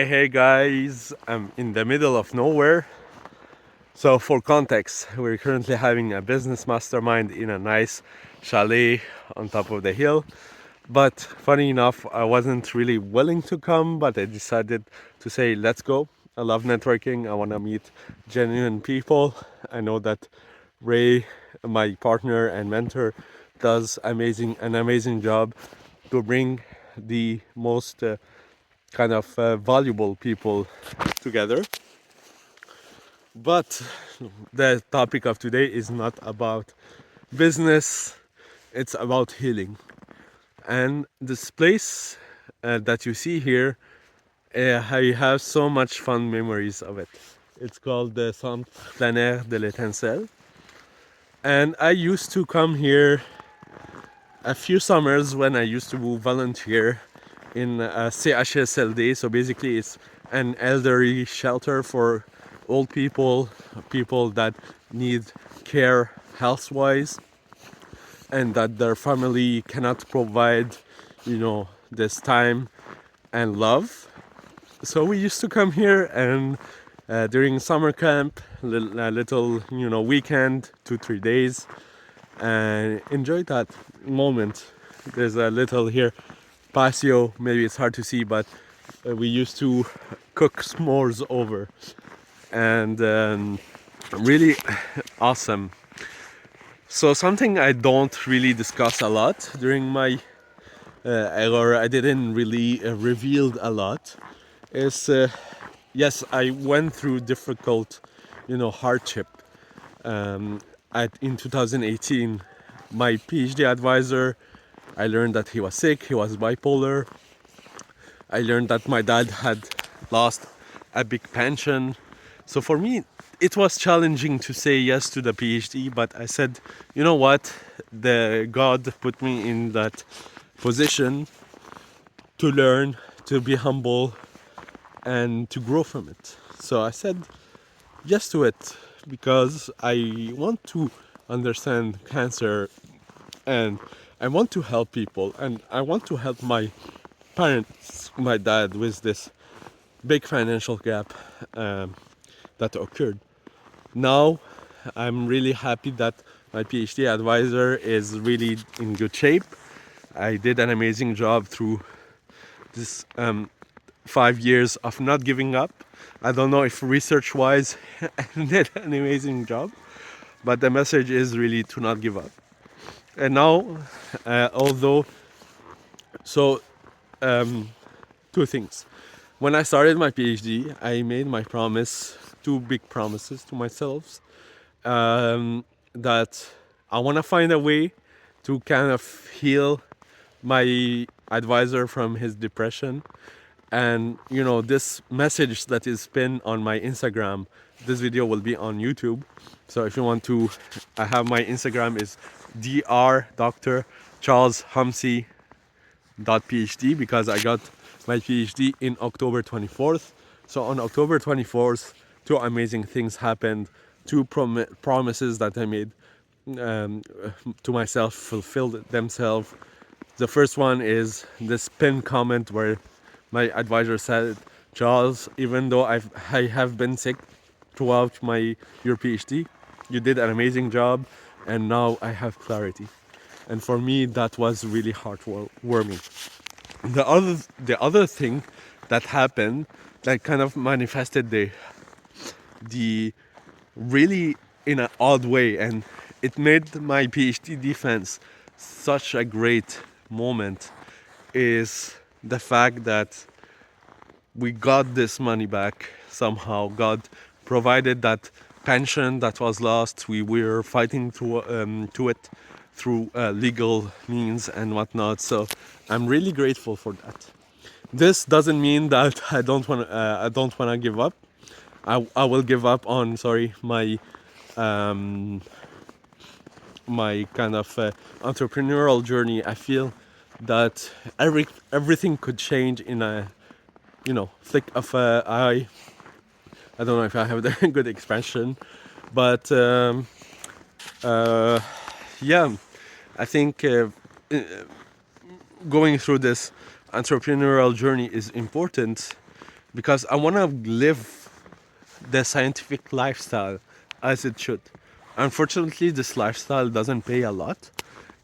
Hey guys, I'm in the middle of nowhere. So, for context, we're currently having a business mastermind in a nice chalet on top of the hill. But funny enough, I wasn't really willing to come, but I decided to say, let's go. I love networking, I want to meet genuine people. I know that Ray, my partner and mentor, does an amazing job to bring the most valuable people together. But the topic of today is not about business, it's about healing. And this place that you see here, I have so much fun memories of it. It's called the Centre Plein Air de l'Étincelle. And I used to come here a few summers when I used to volunteer in a CHSLD. So basically, it's an elderly shelter for old people, people that need care health wise, and that their family cannot provide, this time and love. So we used to come here and during summer camp, a little, weekend, 2 3 days, and enjoy that moment. There's a little here patio, maybe it's hard to see, but we used to cook s'mores over, and really awesome. So something I don't really discuss a lot during my or I didn't really reveal a lot is yes, I went through difficult, hardship. In 2018, my PhD advisor, I learned that he was sick, he was bipolar. I learned that my dad had lost a big pension. So for me, it was challenging to say yes to the PhD, but I said, you know what? The God put me in that position to learn, to be humble, and to grow from it. So I said yes to it because I want to understand cancer, and I want to help people, and I want to help my parents, my dad, with this big financial gap that occurred. Now I'm really happy that my PhD advisor is really in good shape. I did an amazing job through this 5 years of not giving up. I don't know if research wise I did an amazing job, but the message is really to not give up. And now, although, so two things. When I started my PhD, I made my promise, two big promises to myself, that I want to find a way to kind of heal my advisor from his depression. And this message that is pinned on my Instagram, this video will be on YouTube. So if you want to, I have my Instagram is Dr. Charles Humsey .phd, because I got my PhD in October 24th. So on October 24th, two amazing things happened. Two promises that I made to myself fulfilled themselves. The first one is this pinned comment where my advisor said, Charles, even though I have been sick throughout your PhD, you did an amazing job, and now I have clarity. And for me, that was really heartwarming. The other thing that happened that kind of manifested the really in an odd way, and it made my PhD defense such a great moment, is the fact that we got this money back somehow. God provided that pension that was lost. We were fighting to it through legal means and whatnot. So I'm really grateful for that. This doesn't mean that I don't want to give up. I will give up on um, my kind of entrepreneurial journey. I feel that everything could change in a flick of a eye. I don't know if I have the good expression, but uh, yeah, I think going through this entrepreneurial journey is important because I want to live the scientific lifestyle as it should. Unfortunately, this lifestyle doesn't pay a lot,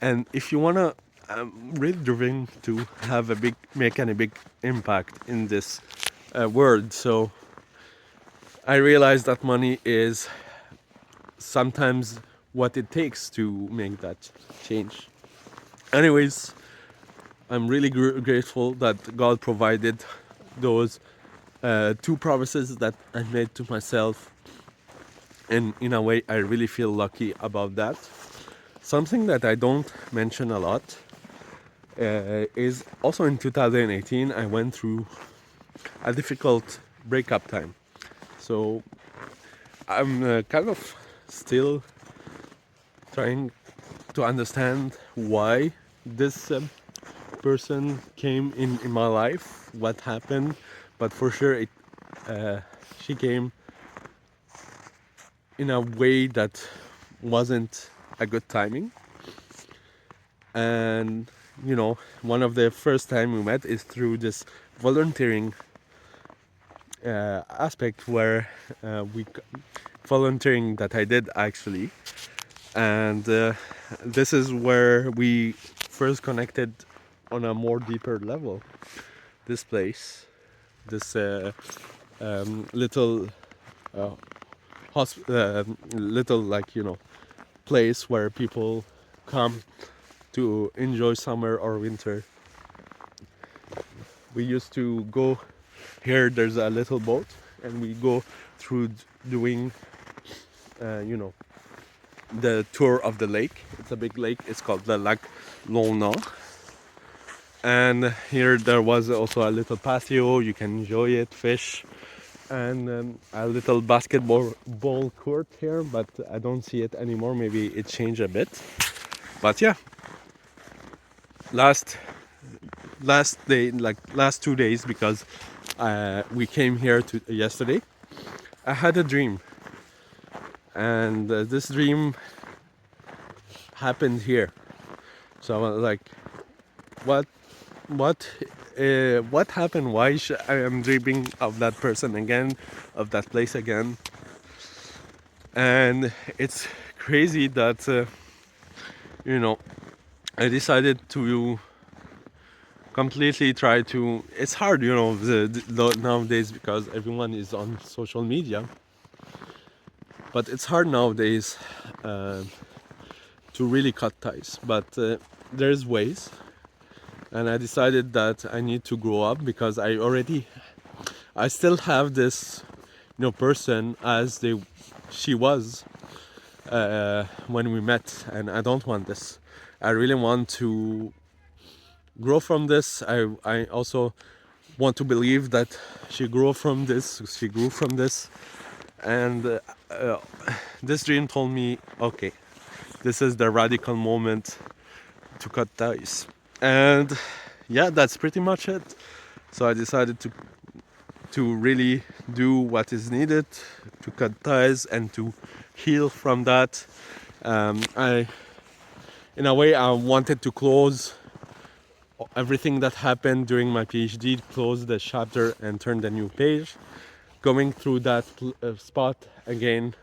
and if you wanna really driven to have a big, make any big impact in this world, so I realize that money is sometimes what it takes to make that change. Anyways, I'm really grateful that God provided those two promises that I made to myself, and in a way I really feel lucky about that. Something that I don't mention a lot is also in 2018 I went through a difficult breakup time. So I'm kind of still trying to understand why this person came in my life, what happened, but for sure uh, she came in a way that wasn't a good timing. And one of the first time we met is through this volunteering aspect where volunteering that I did actually, and this is where we first connected on a more deeper level. This place, this little little, like, place where people come to enjoy summer or winter. We used to go here. There's a little boat, and we go through doing, you know, the tour of the lake. It's a big lake. It's called the Lac Lona. And here there was also a little patio. You can enjoy it, fish, and a little basketball court here. But I don't see it anymore. Maybe it changed a bit. But yeah, last day, like last 2 days, because we came here to yesterday. I had a dream, and this dream happened here. So I was like, what what what happened? Why I am dreaming of that person again, of that place again? And it's crazy that you know I decided to completely try to. It's hard, nowadays, because everyone is on social media. But it's hard nowadays uh, to really cut ties. But there's ways, and I decided that I need to grow up, because I still have this, person as she was when we met, and I don't want this. I really want to grow from this. I also want to believe that she grew from this. She grew from this, and this dream told me, okay, this is the radical moment to cut ties. And yeah, that's pretty much it. So I decided to really do what is needed to cut ties and to heal from that. I In a way, I wanted to close everything that happened during my PhD, close the chapter and turn the new page. Going through that spot again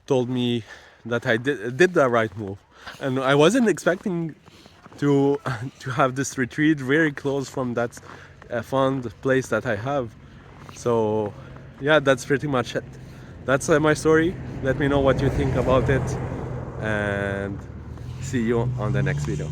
told me that I did the right move, and I wasn't expecting to to have this retreat very close from that fun place that I have. So yeah, that's pretty much it. That's my story. Let me know what you think about it, and see you on the next video.